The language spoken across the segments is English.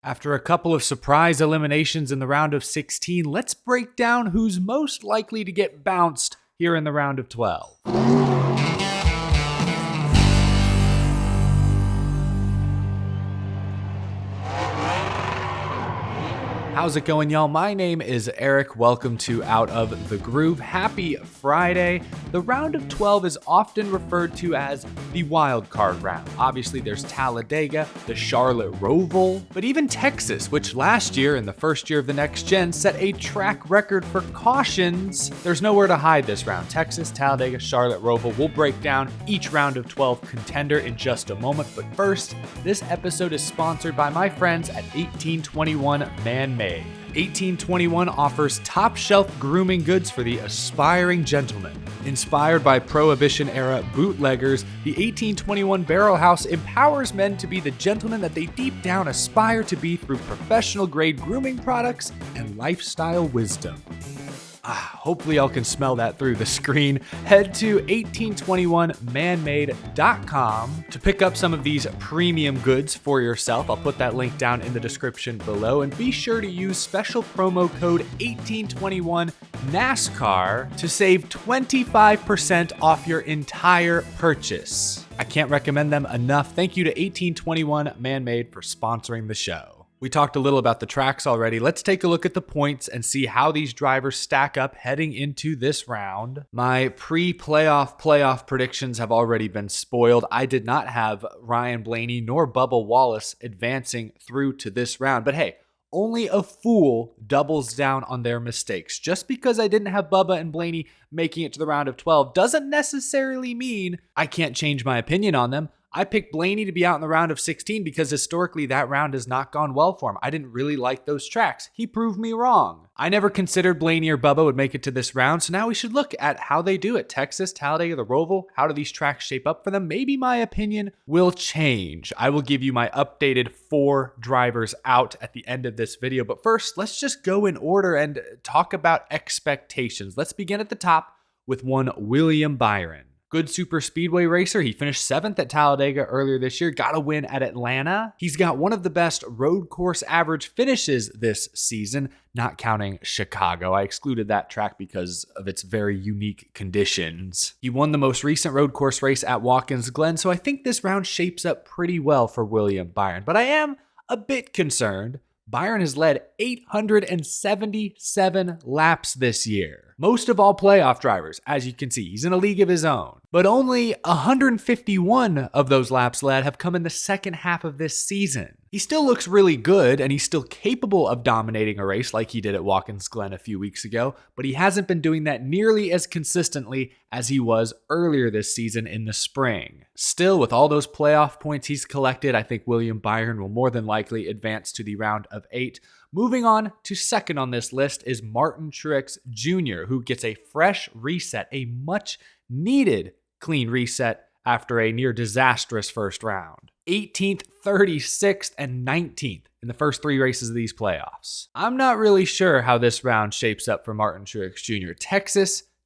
After a couple of surprise eliminations in the round of 16, let's break down who's most likely to get bounced here in the round of 12. How's it going, y'all? My name is Eric. Welcome to Out of the Groove. Happy Friday. The round of 12 is often referred to as the wild card round. Obviously, there's Talladega, the Charlotte Roval, but even Texas, which last year, in the first year of the next gen, set a track record for cautions. There's nowhere to hide this round. Texas, Talladega, Charlotte Roval. We'll break down each round of 12 contender in just a moment, but first, this episode is sponsored by my friends at 1821 Man-Made. 1821 offers top-shelf grooming goods for the aspiring gentleman. Inspired by Prohibition-era bootleggers, the 1821 Barrel House empowers men to be the gentlemen that they deep down aspire to be through professional-grade grooming products and lifestyle wisdom. Hopefully y'all can smell that through the screen. Head to 1821manmade.com to pick up some of these premium goods for yourself. I'll put that link down in the description below, and be sure to use special promo code 1821 NASCAR to save 25% off your entire purchase. I can't recommend them enough. Thank you to 1821 Man-Made for sponsoring the show. We talked a little about the tracks already. Let's take a look at the points and see how these drivers stack up heading into this round. My pre-playoff predictions have already been spoiled. I did not have Ryan Blaney nor Bubba Wallace advancing through to this round. But hey, only a fool doubles down on their mistakes. Just because I didn't have Bubba and Blaney making it to the round of 12 doesn't necessarily mean I can't change my opinion on them. I picked Blaney to be out in the round of 16 because historically that round has not gone well for him. I didn't really like those tracks. He proved me wrong. I never considered Blaney or Bubba would make it to this round, so now we should look at how they do it. Texas, Talladega, the Roval, how do these tracks shape up for them? Maybe my opinion will change. I will give you my updated 4 drivers out at the end of this video, but first, let's just go in order and talk about expectations. Let's begin at the top with one William Byron. Good super speedway racer. He finished 7th at Talladega earlier this year, got a win at Atlanta. He's got one of the best road course average finishes this season, not counting Chicago. I excluded that track because of its very unique conditions. He won the most recent road course race at Watkins Glen, so I think this round shapes up pretty well for William Byron. But I am a bit concerned. Byron has led 877 laps this year. Most of all playoff drivers, as you can see. He's in a league of his own. But only 151 of those laps led have come in the second half of this season. He still looks really good, and he's still capable of dominating a race like he did at Watkins Glen a few weeks ago, but he hasn't been doing that nearly as consistently as he was earlier this season in the spring. Still, with all those playoff points he's collected, I think William Byron will more than likely advance to the round of 8. Moving on to second on this list is Martin Truex Jr., who gets a fresh reset, a much needed clean reset after a near disastrous first round. 18th, 36th, and 19th in the first 3 races of these playoffs. I'm not really sure how this round shapes up for Martin Truex Jr.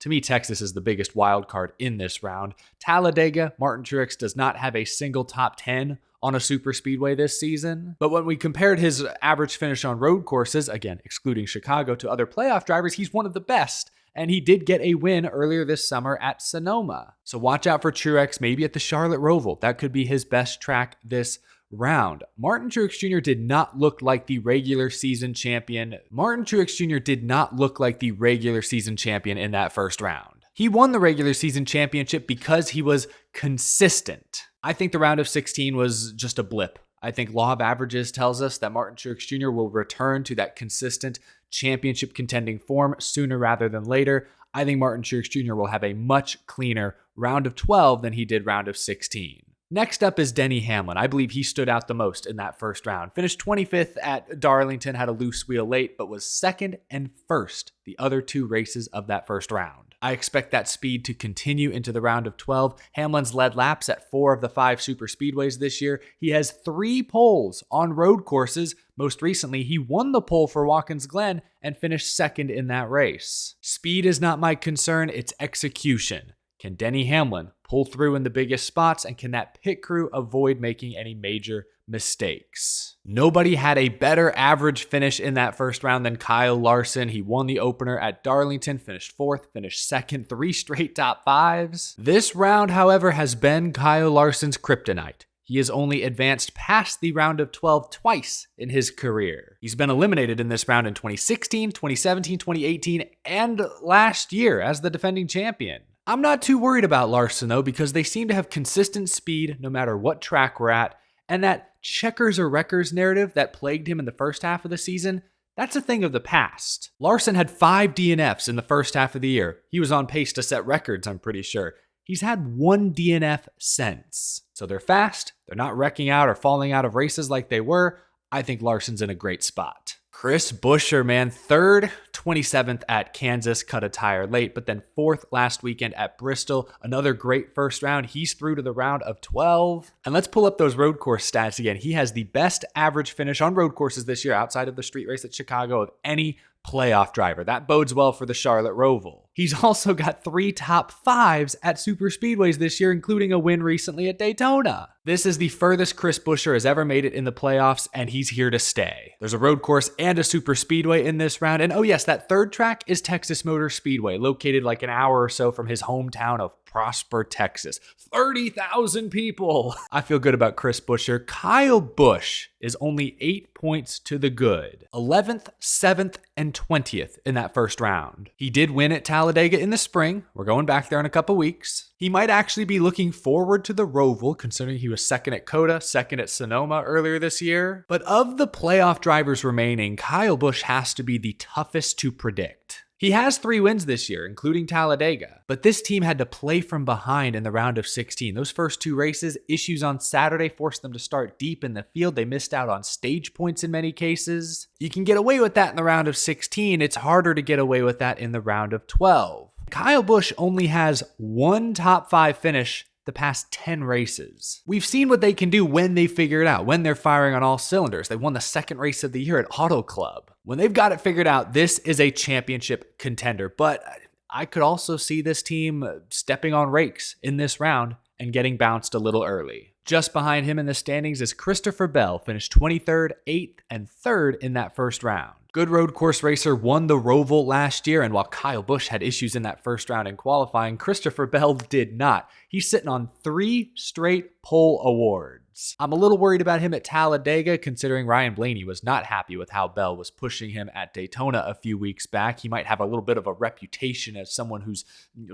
To me, Texas is the biggest wild card in this round. Talladega, Martin Truex does not have a single top 10 on a super speedway this season. But when we compared his average finish on road courses, again, excluding Chicago, to other playoff drivers, he's one of the best. And he did get a win earlier this summer at Sonoma. So watch out for Truex, maybe at the Charlotte Roval. That could be his best track this round. Martin Truex Jr. did not look like the regular season champion. Martin Truex Jr. did not look like the regular season champion in that first round. He won the regular season championship because he was consistent. I think the round of 16 was just a blip. I think law of averages tells us that Martin Truex Jr. will return to that consistent championship contending form sooner rather than later. I think Martin Truex Jr. will have a much cleaner round of 12 than he did round of 16. Next up is Denny Hamlin. I believe he stood out the most in that first round. Finished 25th at Darlington, had a loose wheel late, but was second and first the other 2 races of that first round. I expect that speed to continue into the round of 12. Hamlin's led laps at 4 of the 5 super speedways this year. He has 3 poles on road courses. Most recently, he won the pole for Watkins Glen and finished second in that race. Speed is not my concern, it's execution. Can Denny Hamlin pull through in the biggest spots, and can that pit crew avoid making any major mistakes. Nobody had a better average finish in that first round than Kyle Larson. He won the opener at Darlington, finished fourth, finished second, 3 straight top fives. This round, however, has been Kyle Larson's kryptonite. He has only advanced past the round of 12 twice in his career. He's been eliminated in this round in 2016, 2017, 2018, and last year as the defending champion. I'm not too worried about Larson though, because they seem to have consistent speed no matter what track we're at, and that checkers or wreckers narrative that plagued him in the first half of the season, that's a thing of the past. Larson had 5 DNFs in the first half of the year. He was on pace to set records, I'm pretty sure. He's had 1 DNF since. So they're fast, they're not wrecking out or falling out of races like they were. I think Larson's in a great spot. Chris Buscher, man, 3rd, 27th at Kansas, cut a tire late, but then 4th last weekend at Bristol. Another great first round. He's through to the round of 12. And let's pull up those road course stats again. He has the best average finish on road courses this year outside of the street race at Chicago of any playoff driver. That bodes well for the Charlotte Roval. He's also got 3 top 5s at super speedways this year, including a win recently at Daytona. This is the furthest Chris Buscher has ever made it in the playoffs, and he's here to stay. There's a road course and a super speedway in this round, and oh yes, that 3rd track is Texas Motor Speedway, located like an hour or so from his hometown of Prosper, Texas. 30,000 people. I feel good about Chris Buscher. Kyle Busch is only 8 points to the good. 11th, 7th, and 20th in that first round. He did win at Talladega in the spring. We're going back there in a couple weeks. He might actually be looking forward to the Roval, considering he was 2nd at Coda, 2nd at Sonoma earlier this year. But of the playoff drivers remaining, Kyle Busch has to be the toughest to predict. He has 3 wins this year, including Talladega, but this team had to play from behind in the round of 16. Those first 2 races, issues on Saturday forced them to start deep in the field. They missed out on stage points in many cases. You can get away with that in the round of 16. It's harder to get away with that in the round of 12. Kyle Busch only has 1 top 5 finish the past 10 races. We've seen what they can do when they figure it out, when they're firing on all cylinders. They won the 2nd race of the year at Auto Club. When they've got it figured out, this is a championship contender. But I could also see this team stepping on rakes in this round and getting bounced a little early. Just behind him in the standings is Christopher Bell, finished 23rd, 8th, and 3rd in that first round. Good road course racer, won the Roval last year, and while Kyle Busch had issues in that first round in qualifying, Christopher Bell did not. He's sitting on 3 straight pole awards. I'm a little worried about him at Talladega, considering Ryan Blaney was not happy with how Bell was pushing him at Daytona a few weeks back. He might have a little bit of a reputation as someone who's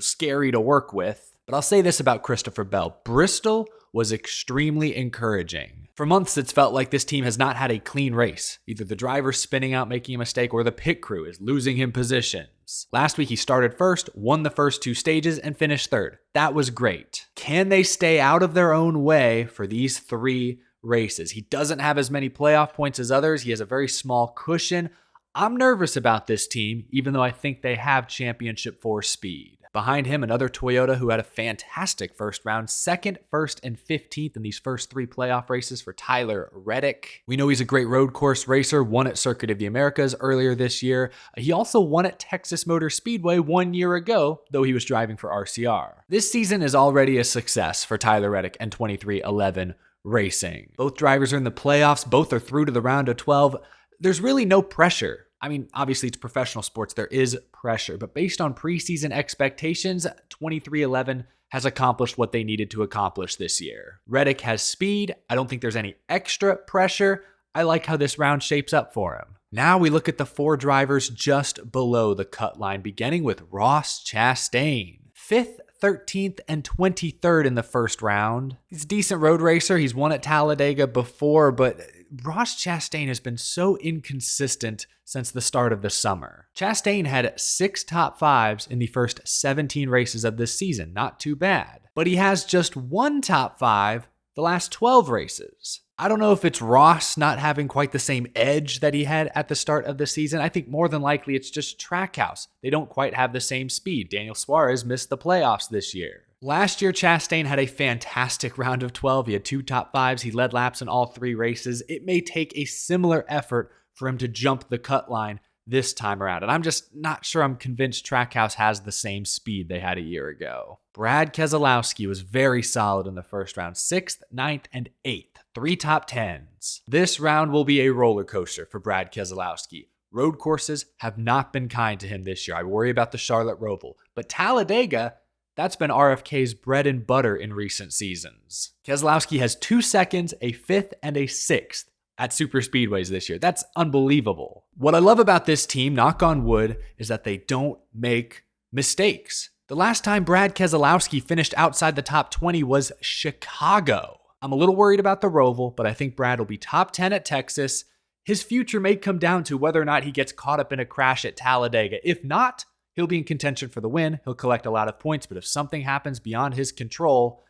scary to work with. But I'll say this about Christopher Bell. Bristol was extremely encouraging. For months, it's felt like this team has not had a clean race. Either the driver's spinning out making a mistake or the pit crew is losing him positions. Last week, he started first, won the first 2 stages, and finished 3rd. That was great. Can they stay out of their own way for these 3 races? He doesn't have as many playoff points as others. He has a very small cushion. I'm nervous about this team, even though I think they have championship 4 speed. Behind him, another Toyota who had a fantastic first round, 2nd, 1st, and 15th in these first 3 playoff races for Tyler Reddick. We know he's a great road course racer, won at Circuit of the Americas earlier this year. He also won at Texas Motor Speedway 1 year ago, though he was driving for RCR. This season is already a success for Tyler Reddick and 2311 Racing. Both drivers are in the playoffs, both are through to the round of 12. There's really no pressure. I mean, obviously it's professional sports, there is pressure, but based on preseason expectations, 2311 has accomplished what they needed to accomplish this year. Reddick has speed. I don't think there's any extra pressure. I like how this round shapes up for him. Now we look at the 4 drivers just below the cut line, beginning with Ross Chastain. 5th, 13th, and 23rd in the first round. He's a decent road racer. He's won at Talladega before, but Ross Chastain has been so inconsistent since the start of the summer. Chastain had 6 top 5s in the first 17 races of this season. Not too bad. But he has just 1 top 5 the last 12 races. I don't know if it's Ross not having quite the same edge that he had at the start of the season. I think more than likely it's just Trackhouse. They don't quite have the same speed. Daniel Suarez missed the playoffs this year. Last year, Chastain had a fantastic round of 12. He had 2 top 5s. He led laps in all 3 races. It may take a similar effort for him to jump the cut line this time around. And I'm just not sure I'm convinced Trackhouse has the same speed they had a year ago. Brad Keselowski was very solid in the first round, 6th, 9th, and 8th. 3 top 10s. This round will be a roller coaster for Brad Keselowski. Road courses have not been kind to him this year. I worry about the Charlotte Roval. But Talladega, that's been RFK's bread and butter in recent seasons. Keselowski has 2 seconds, a 5th, and a 6th at super speedways this year. That's unbelievable. What I love about this team, knock on wood, is that they don't make mistakes. The last time Brad Keselowski finished outside the top 20 was Chicago. I'm a little worried about the Roval, but I think Brad will be top 10 at Texas. His future may come down to whether or not he gets caught up in a crash at Talladega. If not, he'll be in contention for the win. He'll collect a lot of points, but if something happens beyond his control,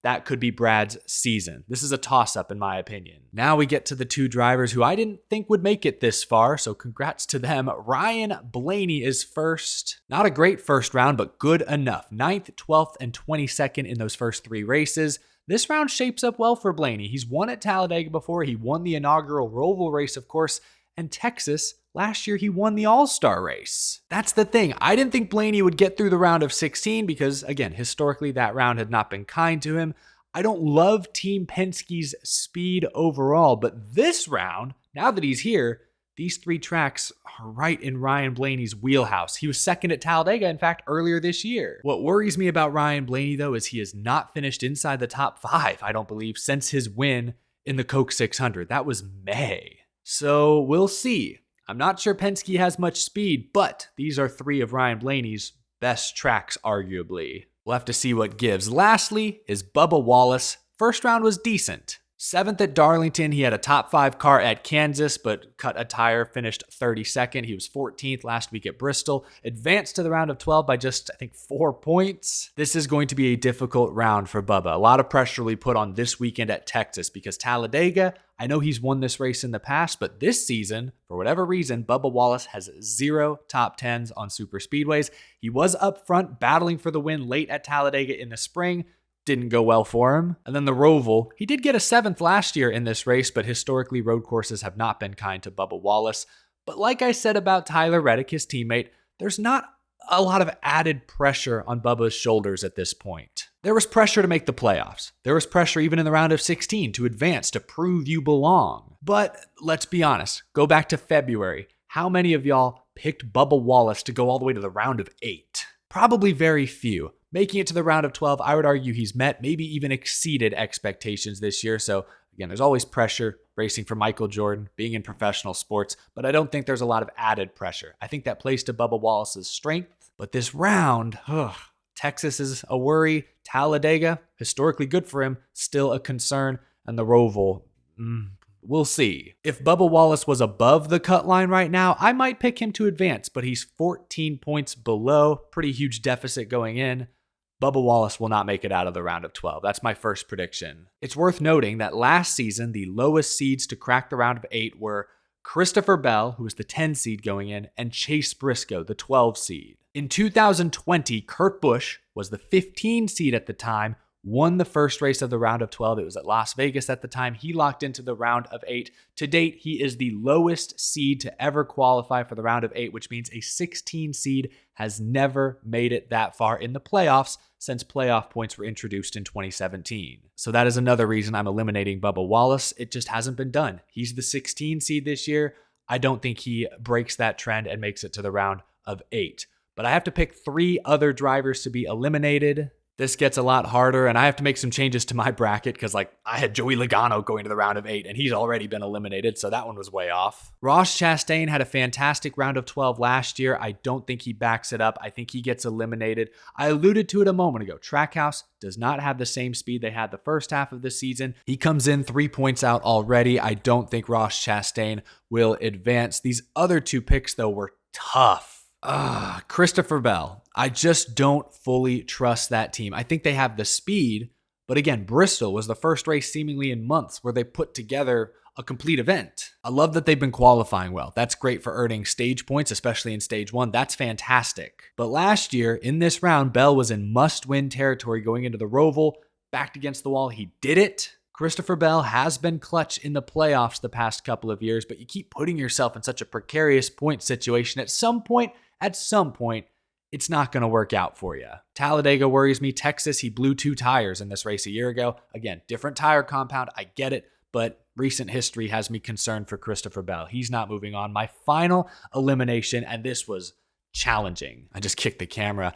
that could be Brad's season. This is a toss-up in my opinion. Now we get to the 2 drivers who I didn't think would make it this far, so congrats to them. Ryan Blaney is first. Not a great first round, but good enough. 9th, 12th, and 22nd in those first 3 races. This round shapes up well for Blaney. He's won at Talladega before. He won the inaugural Roval race, of course, and Texas. Last year, he won the All-Star race. That's the thing. I didn't think Blaney would get through the round of 16 because, again, historically, that round had not been kind to him. I don't love Team Penske's speed overall, but this round, now that he's here, these 3 tracks are right in Ryan Blaney's wheelhouse. He was second at Talladega, in fact, earlier this year. What worries me about Ryan Blaney, though, is he has not finished inside the top 5, I don't believe, since his win in the Coke 600. That was May. So we'll see. I'm not sure Penske has much speed, but these are 3 of Ryan Blaney's best tracks, arguably. We'll have to see what gives. Lastly is Bubba Wallace. First round was decent. 7th at Darlington, he had a top 5 car at Kansas, but cut a tire, finished 32nd. He was 14th last week at Bristol. Advanced to the round of 12 by just, I think, 4 points. This is going to be a difficult round for Bubba. A lot of pressure will be put on this weekend at Texas because Talladega, I know he's won this race in the past, but this season, for whatever reason, Bubba Wallace has 0 top 10s on super speedways. He was up front battling for the win late at Talladega in the spring. Didn't go well for him. And then the Roval, he did get a 7th last year in this race, but historically road courses have not been kind to Bubba Wallace. But like I said about Tyler Reddick, his teammate, there's not a lot of added pressure on Bubba's shoulders at this point. There was pressure to make the playoffs. There was pressure even in the round of 16 to advance, to prove you belong. But let's be honest, go back to February. How many of y'all picked Bubba Wallace to go all the way to the round of 8? Probably very few. Making it to the round of 12, I would argue he's met, maybe even exceeded expectations this year. So again, there's always pressure racing for Michael Jordan, being in professional sports, but I don't think there's a lot of added pressure. I think that plays to Bubba Wallace's strength. But this round, Texas is a worry. Talladega, historically good for him, still a concern. And the Roval, we'll see. If Bubba Wallace was above the cut line right now, I might pick him to advance, but he's 14 points below. Pretty huge deficit going in. Bubba Wallace will not make it out of the round of 12. That's my first prediction. It's worth noting that last season, the lowest seeds to crack the round of 8 were Christopher Bell, who was the 10 seed going in, and Chase Briscoe, the 12 seed. In 2020, Kurt Busch was the 15 seed at the time, won the first race of the round of 12. It was at Las Vegas at the time. He locked into the round of 8. To date, he is the lowest seed to ever qualify for the round of 8, which means a 16 seed has never made it that far in the playoffs since playoff points were introduced in 2017. So that is another reason I'm eliminating Bubba Wallace. It just hasn't been done. He's the 16 seed this year. I don't think he breaks that trend and makes it to the round of 8. But I have to pick 3 other drivers to be eliminated. This gets a lot harder, and I have to make some changes to my bracket because, I had Joey Logano going to the round of 8, and he's already been eliminated, so that one was way off. Ross Chastain had a fantastic round of 12 last year. I don't think he backs it up. I think he gets eliminated. I alluded to it a moment ago. Trackhouse does not have the same speed they had the first half of the season. He comes in 3 points out already. I don't think Ross Chastain will advance. These other 2 picks, though, were tough. Christopher Bell. I just don't fully trust that team. I think they have the speed, but again, Bristol was the first race seemingly in months where they put together a complete event. I love that they've been qualifying well. That's great for earning stage points, especially in stage 1. That's fantastic. But last year, in this round, Bell was in must-win territory going into the Roval. Backed against the wall, he did it. Christopher Bell has been clutch in the playoffs the past couple of years, but you keep putting yourself in such a precarious point situation. At some point, it's not going to work out for you. Talladega worries me. Texas, he blew 2 tires in this race a year ago. Again, different tire compound. I get it, but recent history has me concerned for Christopher Bell. He's not moving on. My final elimination, and this was challenging. I just kicked the camera.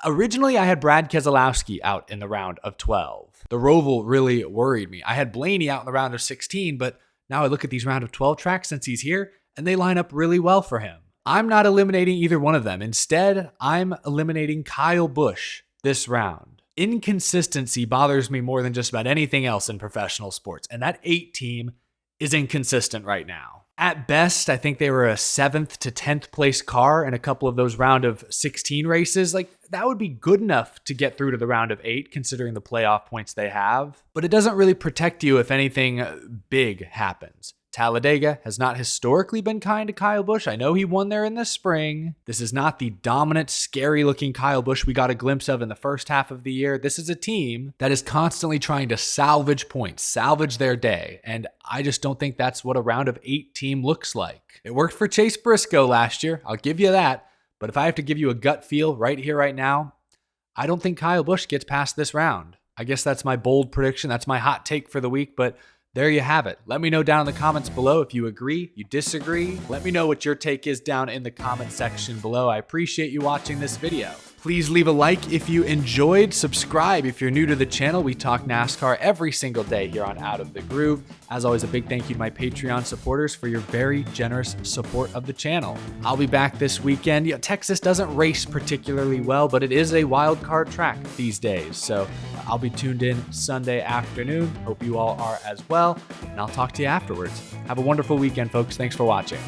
Originally, I had Brad Keselowski out in the round of 12. The Roval really worried me. I had Blaney out in the round of 16, but now I look at these round of 12 tracks since he's here, and they line up really well for him. I'm not eliminating either one of them. Instead, I'm eliminating Kyle Busch this round. Inconsistency bothers me more than just about anything else in professional sports, and that 8 team is inconsistent right now. At best, I think they were a 7th to 10th place car in a couple of those round of 16 races. Like, that would be good enough to get through to the round of 8, considering the playoff points they have. But it doesn't really protect you if anything big happens. Talladega has not historically been kind to Kyle Busch. I know he won there in the spring. This is not the dominant, scary-looking Kyle Busch we got a glimpse of in the first half of the year. This is a team that is constantly trying to salvage points, salvage their day, and I just don't think that's what a round of 8 team looks like. It worked for Chase Briscoe last year, I'll give you that, but if I have to give you a gut feel right here, right now, I don't think Kyle Busch gets past this round. I guess that's my bold prediction. That's my hot take for the week, but there you have it. Let me know down in the comments below if you agree, you disagree. Let me know what your take is down in the comment section below. I appreciate you watching this video. Please leave a like if you enjoyed. Subscribe if you're new to the channel. We talk NASCAR every single day here on Out of the Groove. As always, a big thank you to my Patreon supporters for your very generous support of the channel. I'll be back this weekend. Texas doesn't race particularly well, but it is a wild card track these days. So I'll be tuned in Sunday afternoon. Hope you all are as well. And I'll talk to you afterwards. Have a wonderful weekend, folks. Thanks for watching.